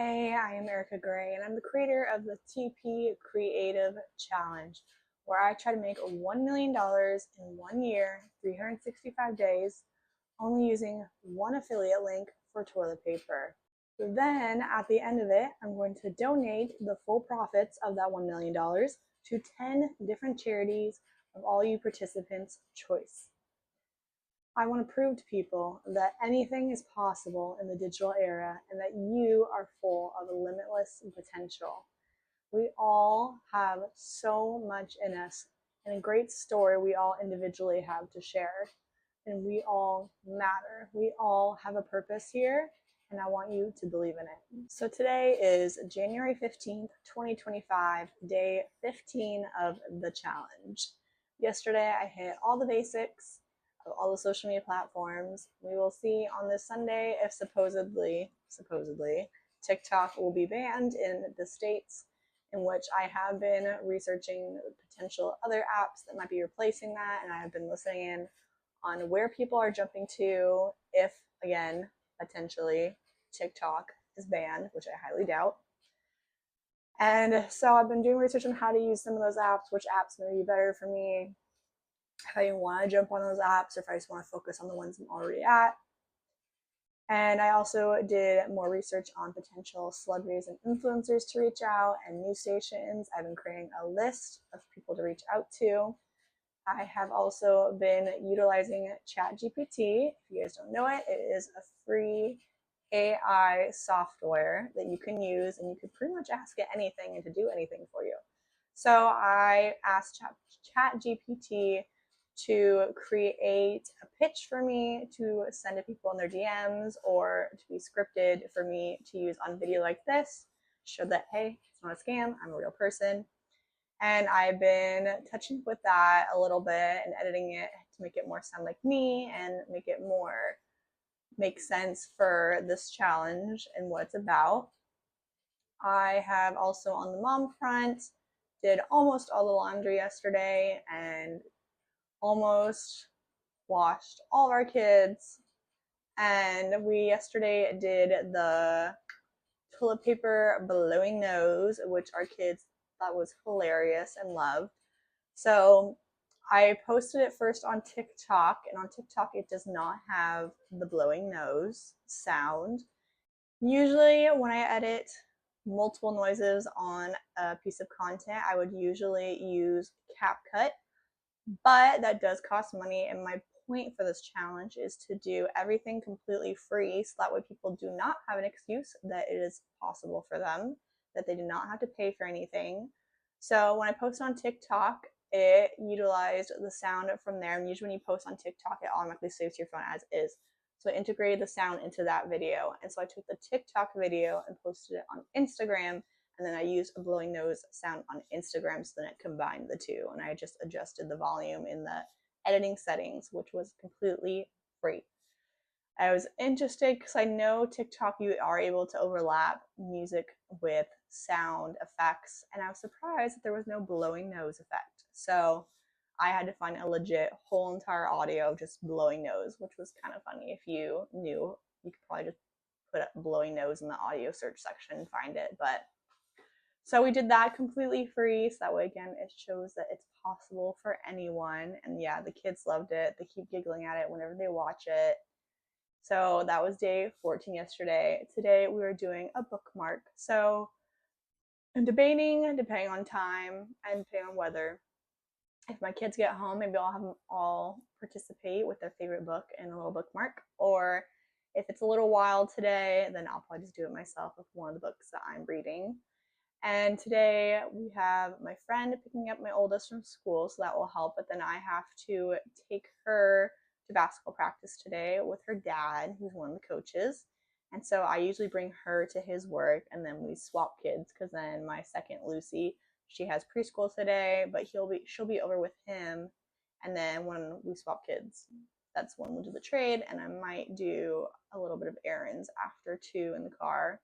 Hey, I am Erica Gray, and I'm the creator of the TP Creative Challenge, where I try to make $1 million in 1 year, 365 days, only using one affiliate link for toilet paper. Then, at the end of it, I'm going to donate the full profits of that $1 million to 10 different charities of all you participants' choice. I want to prove to people that anything is possible in the digital era and that you are full of limitless potential. We all have so much in us and a great story we all individually have to share. And we all matter. We all have a purpose here, and I want you to believe in it. So today is January 15th, 2025, day 15 of the challenge. Yesterday I hit all the basics of all the social media platforms. We will see on this Sunday if supposedly TikTok will be banned in the states, in which I have been researching potential other apps that might be replacing that, and I have been listening in on where people are jumping to if, again, potentially TikTok is banned, which I highly doubt. And so I've been doing research on how to use some of those apps, which apps may be better for me, if I want to jump on those apps, or if I just want to focus on the ones I'm already at. And I also did more research on potential celebrities and influencers to reach out and news stations. I've been creating a list of people to reach out to. I have also been utilizing ChatGPT. If you guys don't know it, it is a free AI software that you can use, and you can pretty much ask it anything and to do anything for you. So I asked ChatGPT to create a pitch for me to send to people in their DMs, or to be scripted for me to use on video like this, show that, hey, it's not a scam, I'm a real person. And I've been touching with that a little bit and editing it to make it more sound like me and make it more make sense for this challenge and what it's about. I have also, on the mom front, did almost all the laundry yesterday and almost washed all of our kids. And we yesterday did the toilet paper blowing nose, which our kids thought was hilarious and loved. So I posted it first on TikTok, and on TikTok it does not have the blowing nose sound. Usually when I edit multiple noises on a piece of content, I would usually use CapCut, but that does cost money, and my point for this challenge is to do everything completely free, so that way people do not have an excuse that it is possible for them, that they do not have to pay for anything. So when I post on TikTok, it utilized the sound from there, and usually when you post on TikTok, it automatically saves your phone as is. So I integrated the sound into that video, and so I took the TikTok video and posted it on Instagram, and then I used a blowing nose sound on Instagram, so then it combined the two, and I just adjusted the volume in the editing settings, which was completely free. I was interested because I know TikTok, you are able to overlap music with sound effects, and I was surprised that there was no blowing nose effect. So I had to find a legit whole entire audio of just blowing nose, which was kind of funny. If you knew, you could probably just put up blowing nose in the audio search section and find it. But so we did that completely free, so that way, again, it shows that it's possible for anyone. And yeah, the kids loved it. They keep giggling at it whenever they watch it. So that was day 14 yesterday. Today we were doing a bookmark. So I'm debating, depending on time and depending on weather, if my kids get home, maybe I'll have them all participate with their favorite book in a little bookmark. Or if it's a little wild today, then I'll probably just do it myself with one of the books that I'm reading. And today we have my friend picking up my oldest from school, so that will help. But then I have to take her to basketball practice today with her dad, who's one of the coaches. And so I usually bring her to his work, and then we swap kids, because then my second Lucy, she has preschool today, but she'll be over with him. And then when we swap kids, that's when we'll do the trade, and I might do a little bit of errands after too in the car.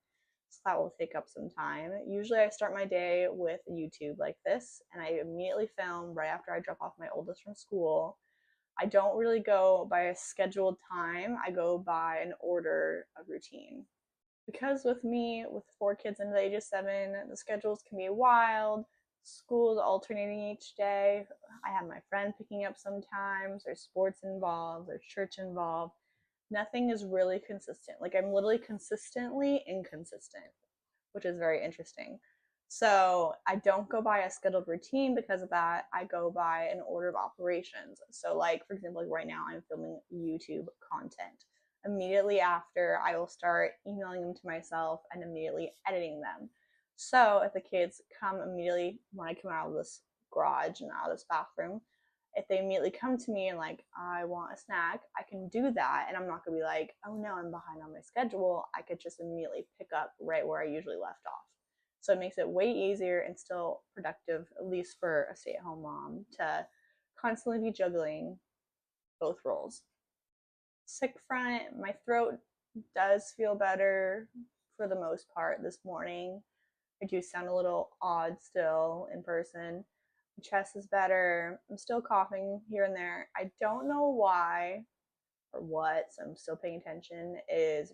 So that will take up some time. Usually I start my day with YouTube like this, and I immediately film right after I drop off my oldest from school. I don't really go by a scheduled time. I go by an order of routine. because with me, with 4 kids under the age of 7, the schedules can be wild. School's alternating each day. I have my friend picking up sometimes. There's sports involved. There's church involved. Nothing is really consistent. Like I'm literally consistently inconsistent, which is very interesting. So I don't go by a scheduled routine because of that. I go by an order of operations. So, like for example, like right now, I'm filming YouTube content. Immediately after, I will start emailing them to myself and immediately editing them. So if the kids come immediately when I come out of this garage and out of this bathroom, if they immediately come to me and like I want a snack, I can do that, and I'm not gonna be like, oh no, I'm behind on my schedule. I could just immediately pick up right where I usually left off. So it makes it way easier and still productive, at least for a stay-at-home mom, to constantly be juggling both roles. Sick front, my throat does feel better for the most part this morning. I do sound a little odd still in person. My chest is better. I'm still coughing here and there. I don't know why or what, so I'm still paying attention. Is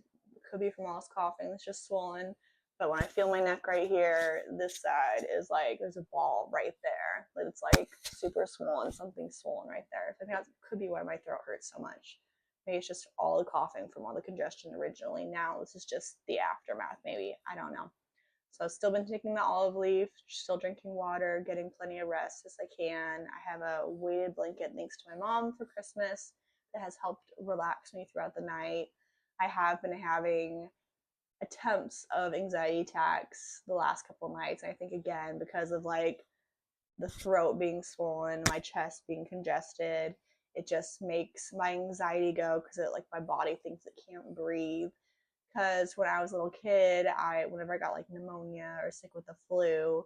could be from all this coughing. It's just swollen. But when I feel my neck right here, this side is like there's a ball right there. Like it's like super swollen, something swollen right there. So I think that could be why my throat hurts so much. Maybe it's just all the coughing from all the congestion originally. Now this is just the aftermath, maybe. I don't know. So I've still been taking the olive leaf, still drinking water, getting plenty of rest as I can. I have a weighted blanket thanks to my mom for Christmas that has helped relax me throughout the night. I have been having attempts of anxiety attacks the last couple of nights. I think again because of like the throat being swollen, my chest being congested, it just makes my anxiety go because it like my body thinks it can't breathe. Because when I was a little kid, whenever I got like pneumonia or sick with the flu,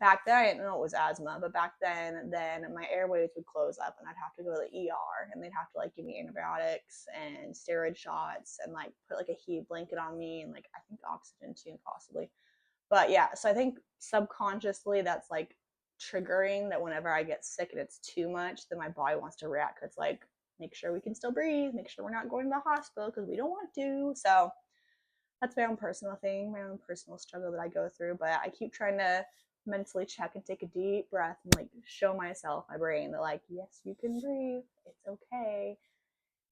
back then I didn't know it was asthma, but back then my airways would close up and I'd have to go to the ER and they'd have to like give me antibiotics and steroid shots and like put like a heat blanket on me and like I think oxygen too possibly. But yeah, so I think subconsciously that's like triggering that whenever I get sick and it's too much, then my body wants to react. It's like make sure we can still breathe, make sure we're not going to the hospital because we don't want to. So that's my own personal thing, my own personal struggle that I go through. But I keep trying to mentally check and take a deep breath and like show myself, my brain, that like, yes, you can breathe. It's okay,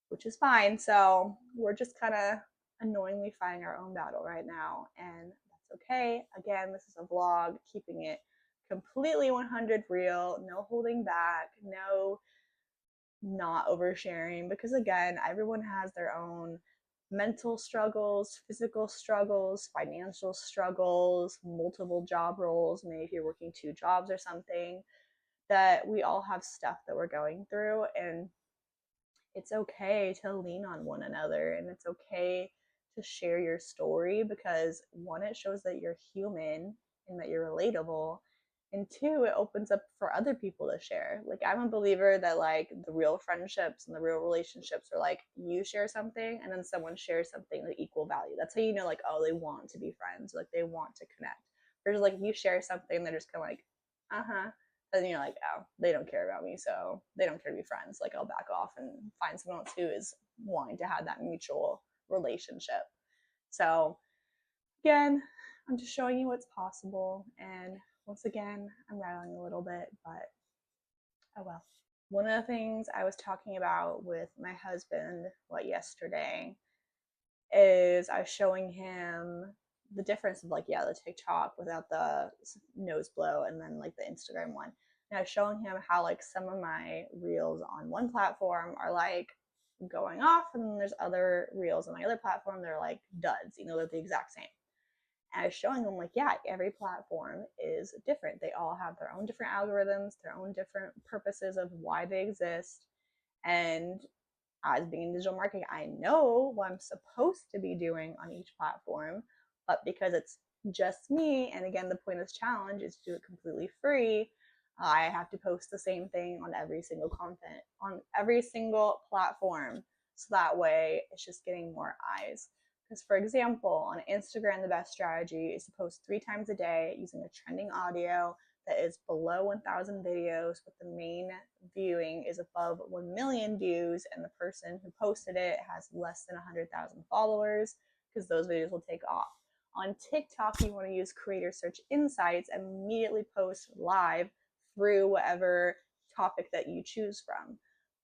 which is fine. So we're just kind of annoyingly fighting our own battle right now. And that's okay. Again, this is a vlog, keeping it completely 100 real, no holding back, no not oversharing, because again, everyone has their own mental struggles, physical struggles, financial struggles, multiple job roles. Maybe if you're working 2 jobs or something, that we all have stuff that we're going through. And it's okay to lean on one another and it's okay to share your story because one, it shows that you're human and that you're relatable, and two, it opens up for other people to share. Like I'm a believer that like the real friendships and the real relationships are like you share something and then someone shares something like equal value. That's how you know like, oh, they want to be friends, like they want to connect. There's like if you share something, they're just kind of like, uh-huh, and you're like, oh, they don't care about me, so they don't care to be friends. Like I'll back off and find someone else who is wanting to have that mutual relationship. So again, I'm just showing you what's possible. And once again, I'm rattling a little bit, but oh well. One of the things I was talking about with my husband, yesterday, is I was showing him the difference of like, yeah, the TikTok without the nose blow and then like the Instagram one. And I was showing him how like some of my reels on one platform are like going off, and then there's other reels on my other platform that are like duds, they're the exact same. And I was showing him like, yeah, every platform is different. They all have their own different algorithms, their own different purposes of why they exist. And as being in digital marketing, I know what I'm supposed to be doing on each platform, but because it's just me, and again, the point of this challenge is to do it completely free, I have to post the same thing on every single content, on every single platform. So that way it's just getting more eyes. Because for example, on Instagram, the best strategy is to post 3 times a day using a trending audio that is below 1,000 videos, but the main viewing is above 1 million views, and the person who posted it has less than 100,000 followers. because those videos will take off. On TikTok, you want to use creator search insights and immediately post live through whatever topic that you choose from.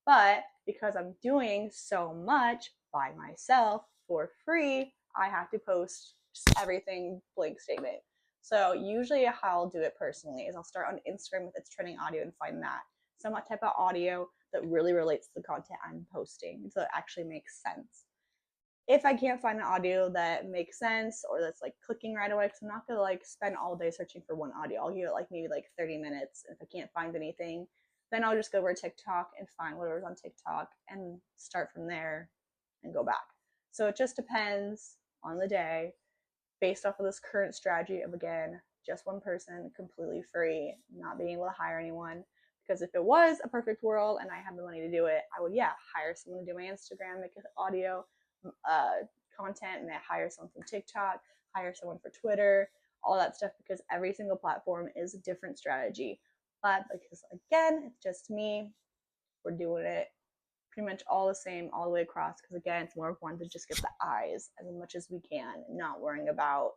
But because I'm doing so much by myself for free, I have to post everything blank statement. So usually how I'll do it personally is I'll start on Instagram with its trending audio and find that. Some type of audio that really relates to the content I'm posting, so it actually makes sense. If I can't find an audio that makes sense or that's like clicking right away, because I'm not gonna like spend all day searching for one audio. I'll give it like maybe like 30 minutes. If I can't find anything, then I'll just go over to TikTok and find whatever's on TikTok and start from there and go back. So it just depends on the day based off of this current strategy of, again, just one person, completely free, not being able to hire anyone. Because if it was a perfect world and I had the money to do it, I would, yeah, hire someone to do my Instagram, make audio content, and then hire someone from TikTok, hire someone for Twitter, all that stuff, because every single platform is a different strategy. But because, again, it's just me, we're doing it pretty much all the same all the way across, because again, it's more of one to just get the eyes as much as we can, not worrying about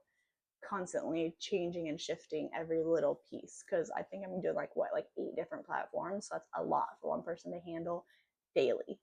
constantly changing and shifting every little piece, because I think I'm doing like 8 different platforms, so that's a lot for one person to handle daily.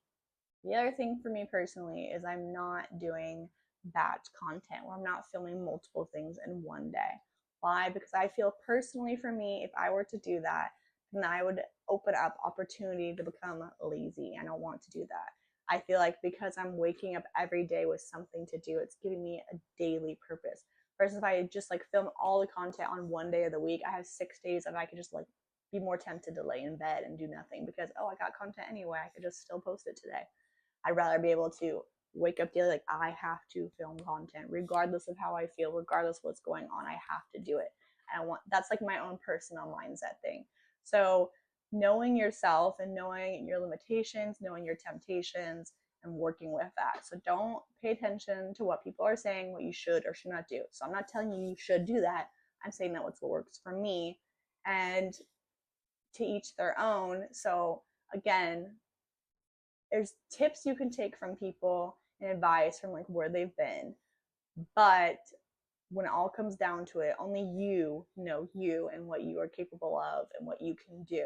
The other thing for me personally is I'm not doing batch content where I'm not filming multiple things in one day. Why? Because I feel personally, for me, if I were to do that, then I would open up opportunity to become lazy. I don't want to do that. I feel like because I'm waking up every day with something to do, it's giving me a daily purpose. Versus if I just like film all the content on one day of the week, I have 6 days and I could just like be more tempted to lay in bed and do nothing because, oh, I got content anyway. I could just still post it today. I'd rather be able to wake up daily like I have to film content regardless of how I feel, regardless of what's going on. I have to do it. I want, that's like my own personal mindset thing. So knowing yourself and knowing your limitations, knowing your temptations, and working with that. So don't pay attention to what people are saying, what you should or should not do. So I'm not telling you you should do that. I'm saying that what's what works for me, and to each their own. So again, there's tips you can take from people and advice from like where they've been, but when it all comes down to it, only you know you and what you are capable of and what you can do.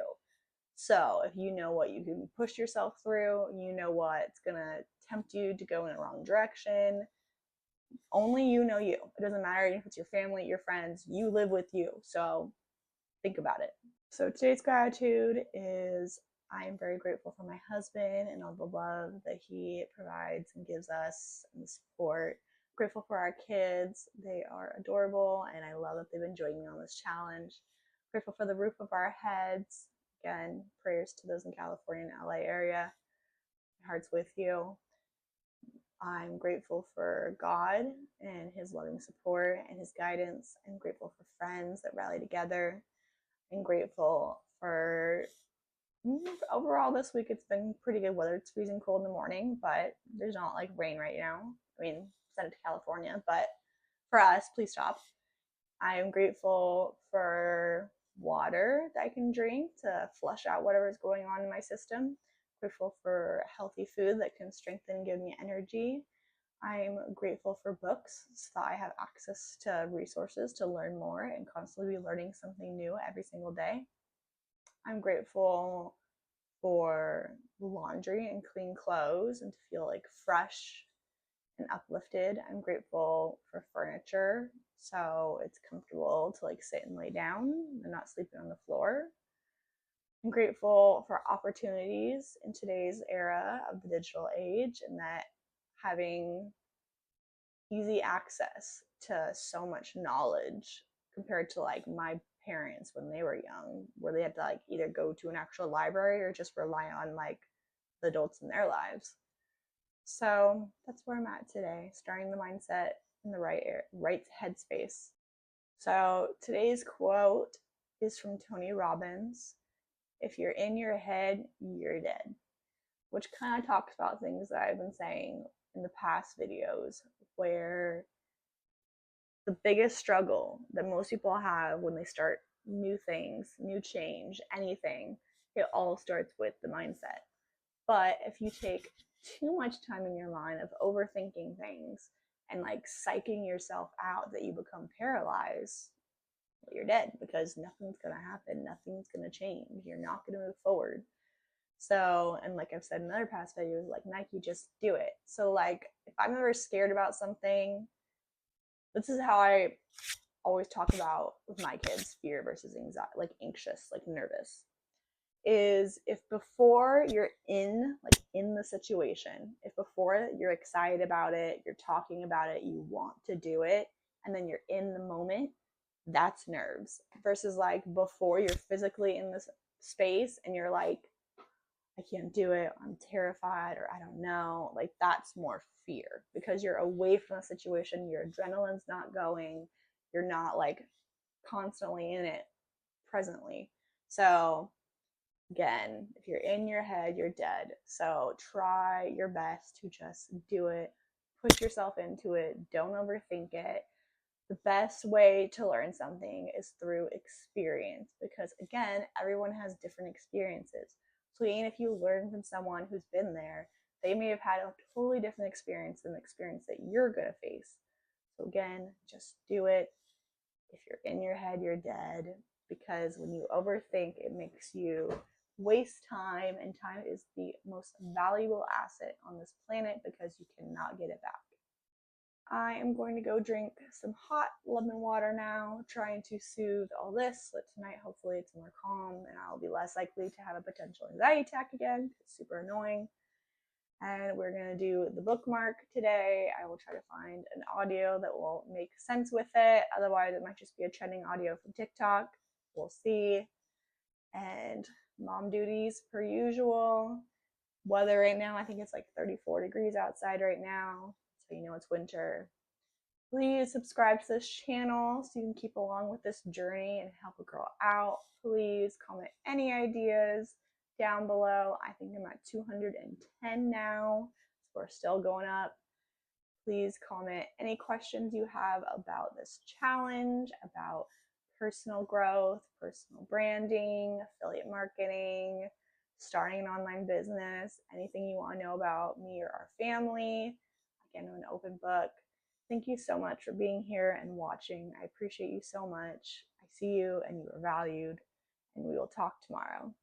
So if you know what you can push yourself through, you know what's gonna tempt you to go in the wrong direction. Only you know you. It doesn't matter if it's your family, your friends, you live with you. So think about it. So today's gratitude is I am very grateful for my husband and all the love that he provides and gives us and the support. I'm grateful for our kids. They are adorable and I love that they've been joining me on this challenge. I'm grateful for the roof of our heads. Again, prayers to those in California and LA area. My heart's with you. I'm grateful for God and his loving support and his guidance. I'm grateful for friends that rally together. I'm grateful for overall this week. It's been pretty good weather. It's freezing cold in the morning, but there's not like rain right now. I mean, send it to California, but for us, please stop. I am grateful for water that I can drink to flush out whatever's going on in my system. Grateful for healthy food that can strengthen and give me energy. I'm grateful for books so that I have access to resources to learn more and constantly be learning something new every single day. I'm grateful for laundry and clean clothes and to feel like fresh and uplifted. I'm grateful for furniture so it's comfortable to like sit and lay down and not sleeping on the floor. I'm grateful for opportunities in today's era of the digital age and that having easy access to so much knowledge compared to like my parents when they were young, where they had to like either go to an actual library or just rely on like the adults in their lives. So that's where I'm at today, starting the mindset in the right headspace. So today's quote is from Tony Robbins. If you're in your head, you're dead, which kind of talks about things that I've been saying in the past videos, where the biggest struggle that most people have when they start new things, new change, anything, it all starts with the mindset. But if you take too much time in your mind of overthinking things and like psyching yourself out that you become paralyzed, well, you're dead, because nothing's going to happen. Nothing's going to change. You're not going to move forward. So, and like I've said in other past videos, like Nike, just do it. So, like, if I'm ever scared about something, this is how I always talk about with my kids fear versus anxiety, like anxious, like nervous. Is if before you're in the situation, if before you're excited about it, you're talking about it, you want to do it, and then you're in the moment, that's nerves. Versus like before you're physically in this space and you're like, I can't do it, I'm terrified, or I don't know, like that's more fear, because you're away from the situation, your adrenaline's not going, you're not like constantly in it presently. So again, if you're in your head, you're dead. So try your best to just do it, push yourself into it, don't overthink it. The best way to learn something is through experience, because again, everyone has different experiences. So even if you learn from someone who's been there, they may have had a totally different experience than the experience that you're going to face. So again, just do it. If you're in your head, you're dead, because when you overthink, it makes you waste time, and time is the most valuable asset on this planet because you cannot get it back. I am going to go drink some hot lemon water now, trying to soothe all this so that tonight hopefully it's more calm and I'll be less likely to have a potential anxiety attack again. It's super annoying. And we're going to do the bookmark today. I will try to find an audio that will make sense with it. Otherwise, it might just be a trending audio from TikTok. We'll see. And mom duties per usual. Weather right now, I think it's like 34 degrees outside right now. So you know it's winter. Please subscribe to this channel so you can keep along with this journey and help a girl out. Please comment any ideas down below. I think I'm at 210 now, so we're still going up. Please comment any questions you have about this challenge, about personal growth, personal branding, affiliate marketing, starting an online business, anything you want to know about me or our family. Again, I'm an open book. Thank you so much for being here and watching. I appreciate you so much. I see you and you are valued, and we will talk tomorrow.